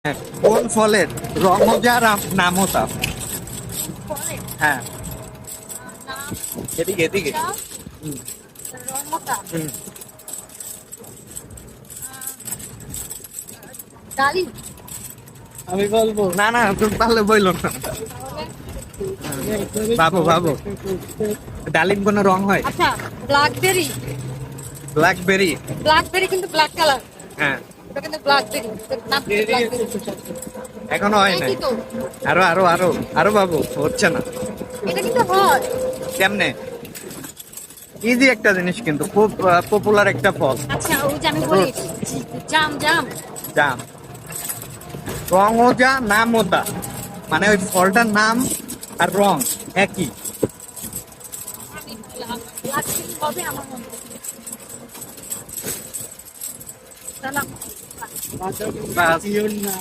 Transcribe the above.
হ্যাঁ, কোন ফলের রঙও যা নামও তা? ফলে হ্যাঁ, নাম এদিকে এদিকে। যা হুম, রমতা হুম। ডালিম। আমি বলবো। না না, তুমি পারলে বইল না। তাহলে ভাবো ভাবো, ডালিম কোনো রং হয়? আচ্ছা, ব্ল্যাকবেরি। ব্ল্যাকবেরি। ব্ল্যাকবেরি কিন্তু ব্ল্যাক কালার। হ্যাঁ, ওটা কিন্তু ব্ল্যাকবেরি, নাম কিন্তু ব্ল্যাকবেরি। এখনো হয় নাই। একই তো। আরো আরো আরো আরো ভাবো, হচ্ছে না। এটা কিন্তু হয়। কেমনে? ইজি একটা জিনিস, কিন্তু খুব পপুলার একটা ফল। আচ্ছা, ওই যে আমি বলি ফ্রুট। জাম জাম। জাম। রঙও যা নামও তা, মানে ওই ফলটার নাম আর রং একই। আমি বললাম ব্ল্যাকবেরি হবে আমার মনে হয়। সালাম। বাস। ইউন না।